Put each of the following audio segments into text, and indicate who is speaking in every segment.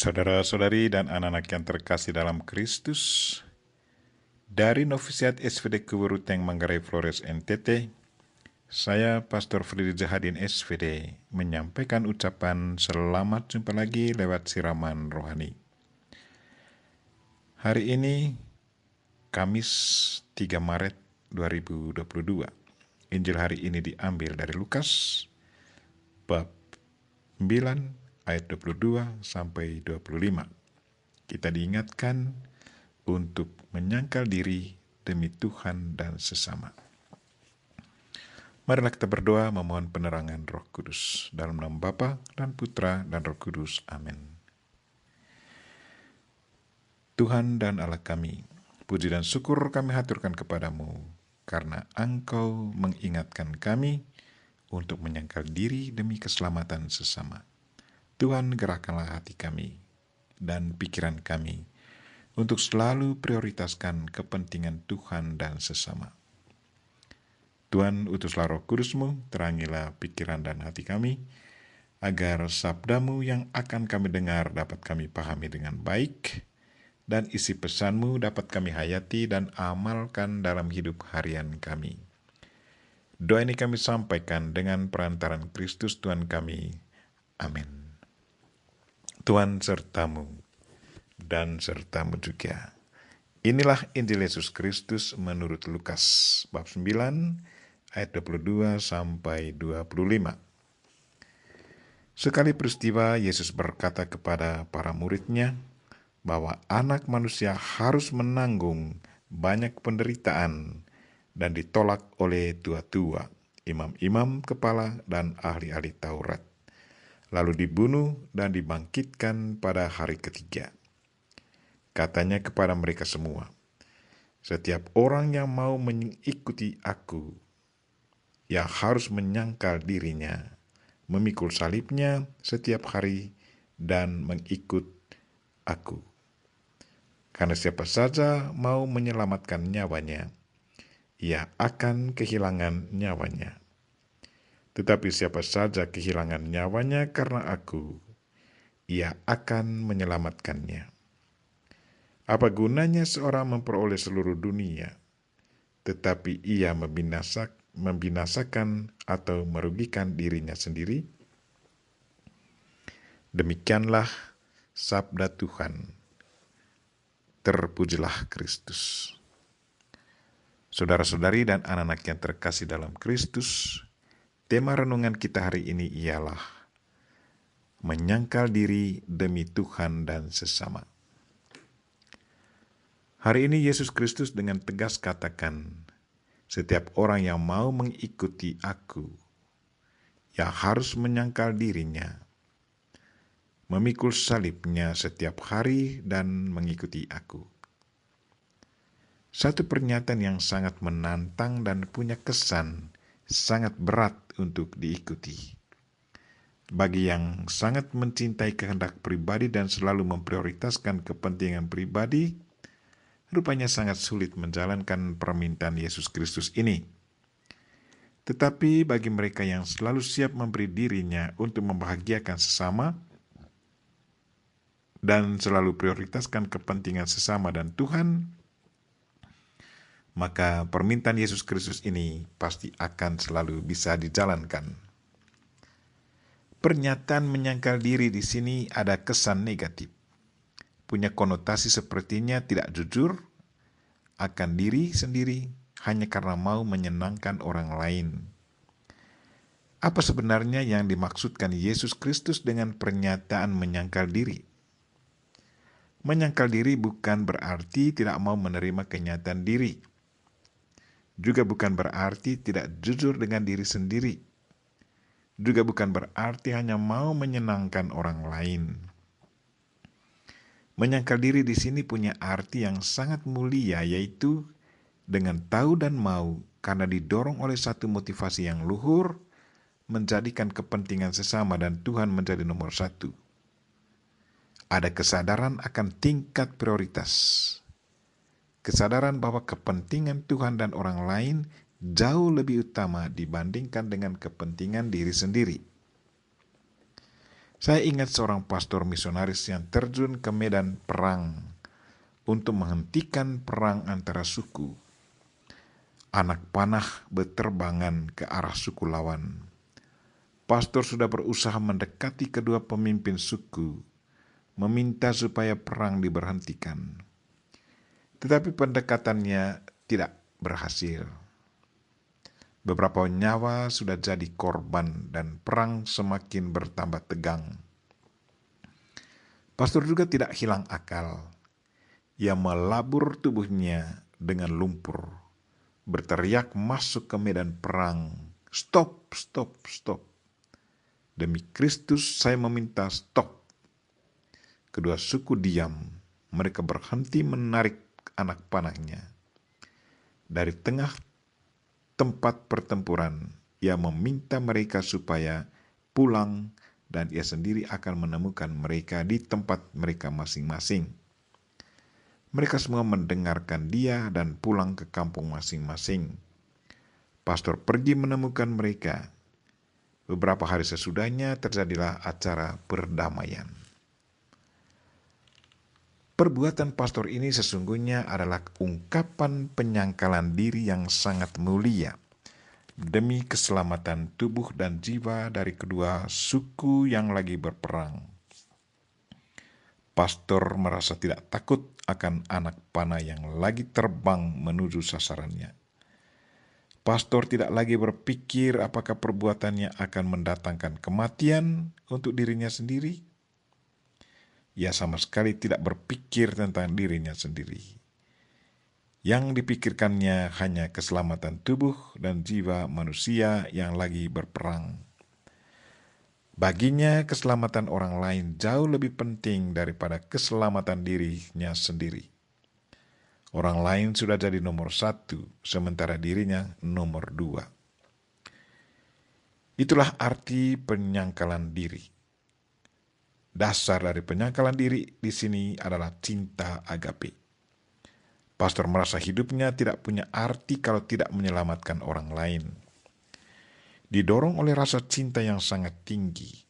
Speaker 1: Saudara-saudari dan anak-anak yang terkasih dalam Kristus, dari Novisiat SVD Kuburuteng Manggarai Flores NTT, saya Pastor Fridi Jahadin SVD menyampaikan ucapan selamat jumpa lagi lewat siraman rohani. Hari ini, Kamis 3 Maret 2022. Injil hari ini diambil dari Lukas, bab 9 ayat 22 sampai 25. Kita diingatkan untuk menyangkal diri demi Tuhan dan sesama. Marilah kita berdoa memohon penerangan Roh Kudus. Dalam nama Bapa dan Putra dan Roh Kudus. Amin. Tuhan dan Allah kami, puji dan syukur kami haturkan kepadamu, karena Engkau mengingatkan kami untuk menyangkal diri demi keselamatan sesama. Tuhan, gerakkanlah hati kami dan pikiran kami untuk selalu prioritaskan kepentingan Tuhan dan sesama. Tuhan, utuslah Roh Kudus-Mu, terangilah pikiran dan hati kami, agar sabda-Mu yang akan kami dengar dapat kami pahami dengan baik, dan isi pesan-Mu dapat kami hayati dan amalkan dalam hidup harian kami. Doa ini kami sampaikan dengan perantaran Kristus Tuhan kami. Amin. Tuhan sertamu dan sertamu juga. Inilah Injil Yesus Kristus menurut Lukas bab 9 ayat 22 sampai 25. Sekali peristiwa Yesus berkata kepada para murid-Nya bahwa anak manusia harus menanggung banyak penderitaan dan ditolak oleh tua-tua, imam-imam kepala dan ahli-ahli Taurat, lalu dibunuh dan dibangkitkan pada hari ketiga. Katanya kepada mereka semua, setiap orang yang mau mengikuti aku, ia harus menyangkal dirinya, memikul salibnya setiap hari, dan mengikut aku. Karena siapa saja mau menyelamatkan nyawanya, ia akan kehilangan nyawanya. Tetapi siapa saja kehilangan nyawanya karena aku, ia akan menyelamatkannya. Apa gunanya seorang memperoleh seluruh dunia, tetapi ia membinasakan atau merugikan dirinya sendiri? Demikianlah sabda Tuhan. Terpujilah Kristus. Saudara-saudari dan anak-anak yang terkasih dalam Kristus, tema renungan kita hari ini ialah menyangkal diri demi Tuhan dan sesama. Hari ini Yesus Kristus dengan tegas katakan, setiap orang yang mau mengikuti aku, ia harus menyangkal dirinya, memikul salibnya setiap hari dan mengikuti aku. Satu pernyataan yang sangat menantang dan punya kesan sangat berat untuk diikuti. Bagi yang sangat mencintai kehendak pribadi dan selalu memprioritaskan kepentingan pribadi, rupanya sangat sulit menjalankan permintaan Yesus Kristus ini. Tetapi bagi mereka yang selalu siap memberi dirinya untuk membahagiakan sesama, dan selalu prioritaskan kepentingan sesama dan Tuhan, maka permintaan Yesus Kristus ini pasti akan selalu bisa dijalankan. Pernyataan menyangkal diri di sini ada kesan negatif. Punya konotasi sepertinya tidak jujur akan diri sendiri hanya karena mau menyenangkan orang lain. Apa sebenarnya yang dimaksudkan Yesus Kristus dengan pernyataan menyangkal diri? Menyangkal diri bukan berarti tidak mau menerima kenyataan diri. Juga bukan berarti tidak jujur dengan diri sendiri. Juga bukan berarti hanya mau menyenangkan orang lain. Menyangkal diri di sini punya arti yang sangat mulia, yaitu dengan tahu dan mau karena didorong oleh satu motivasi yang luhur, menjadikan kepentingan sesama dan Tuhan menjadi nomor satu. Ada kesadaran akan tingkat prioritas. Kesadaran bahwa kepentingan Tuhan dan orang lain jauh lebih utama dibandingkan dengan kepentingan diri sendiri. Saya ingat seorang pastor misionaris yang terjun ke medan perang untuk menghentikan perang antara suku. Anak panah berterbangan ke arah suku lawan. Pastor sudah berusaha mendekati kedua pemimpin suku, meminta supaya perang diberhentikan. Tetapi pendekatannya tidak berhasil. Beberapa nyawa sudah jadi korban dan perang semakin bertambah tegang. Pastor juga tidak hilang akal. Ia melabur tubuhnya dengan lumpur, berteriak masuk ke medan perang, "Stop, stop, stop. Demi Kristus saya meminta stop." Kedua suku diam. Mereka berhenti menarik anak panahnya. Dari tengah tempat pertempuran, ia meminta mereka supaya pulang dan ia sendiri akan menemukan mereka di tempat mereka masing-masing. Mereka semua mendengarkan dia dan pulang ke kampung masing-masing. Pastor pergi menemukan mereka. Beberapa hari sesudahnya terjadilah acara perdamaian. Perbuatan pastor ini sesungguhnya adalah ungkapan penyangkalan diri yang sangat mulia demi keselamatan tubuh dan jiwa dari kedua suku yang lagi berperang. Pastor merasa tidak takut akan anak panah yang lagi terbang menuju sasarannya. Pastor tidak lagi berpikir apakah perbuatannya akan mendatangkan kematian untuk dirinya sendiri. Ia sama sekali tidak berpikir tentang dirinya sendiri. Yang dipikirkannya hanya keselamatan tubuh dan jiwa manusia yang lagi berperang. Baginya, keselamatan orang lain jauh lebih penting daripada keselamatan dirinya sendiri. Orang lain sudah jadi nomor 1, sementara dirinya nomor 2. Itulah arti penyangkalan diri. Dasar dari penyangkalan diri di sini adalah cinta agape. Pastor merasa hidupnya tidak punya arti kalau tidak menyelamatkan orang lain. Didorong oleh rasa cinta yang sangat tinggi,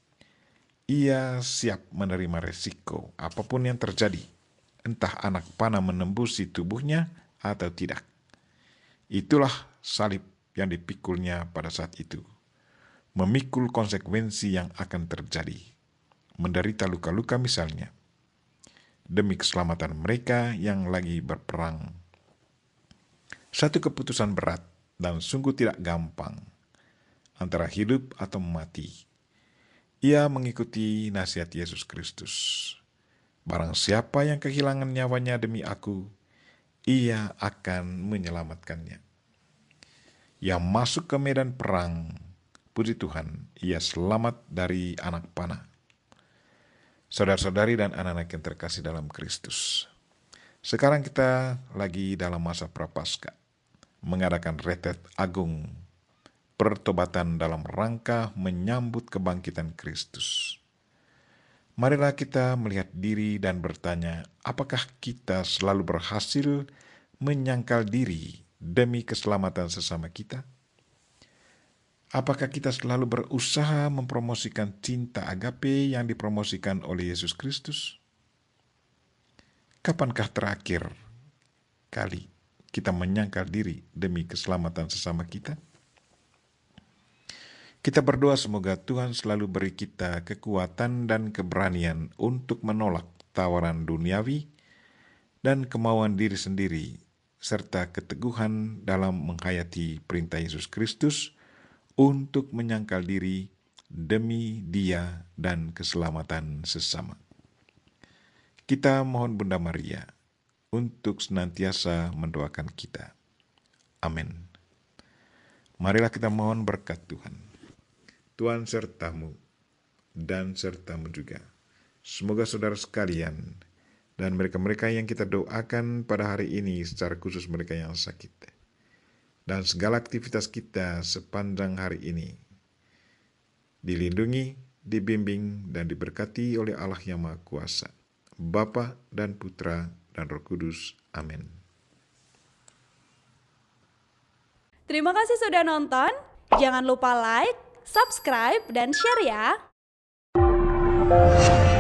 Speaker 1: ia siap menerima resiko apapun yang terjadi, entah anak panah menembusi tubuhnya atau tidak. Itulah salib yang dipikulnya pada saat itu, memikul konsekuensi yang akan terjadi. Menderita luka-luka misalnya, demi keselamatan mereka yang lagi berperang. Satu keputusan berat dan sungguh tidak gampang, antara hidup atau mati. Ia mengikuti nasihat Yesus Kristus. Barang siapa yang kehilangan nyawanya demi aku, ia akan menyelamatkannya. Ia masuk ke medan perang, puji Tuhan, ia selamat dari anak panah. Saudara-saudari dan anak-anak yang terkasih dalam Kristus, sekarang kita lagi dalam masa Prapaskah, mengadakan retret agung, pertobatan dalam rangka menyambut kebangkitan Kristus. Marilah kita melihat diri dan bertanya, apakah kita selalu berhasil menyangkal diri demi keselamatan sesama kita? Apakah kita selalu berusaha mempromosikan cinta agape yang dipromosikan oleh Yesus Kristus? Kapankah terakhir kali kita menyangkal diri demi keselamatan sesama kita? Kita berdoa semoga Tuhan selalu beri kita kekuatan dan keberanian untuk menolak tawaran duniawi dan kemauan diri sendiri, serta keteguhan dalam menghayati perintah Yesus Kristus untuk menyangkal diri demi Dia dan keselamatan sesama. Kita mohon Bunda Maria untuk senantiasa mendoakan kita. Amin. Marilah kita mohon berkat Tuhan. Tuhan sertamu dan sertamu juga. Semoga saudara sekalian dan mereka-mereka yang kita doakan pada hari ini, secara khusus mereka yang sakit, dan segala aktivitas kita sepanjang hari ini dilindungi, dibimbing, dan diberkati oleh Allah yang Maha Kuasa, Bapa dan Putra dan Roh Kudus. Amin.
Speaker 2: Terima kasih sudah nonton. Jangan lupa like, subscribe, dan share ya. kasih.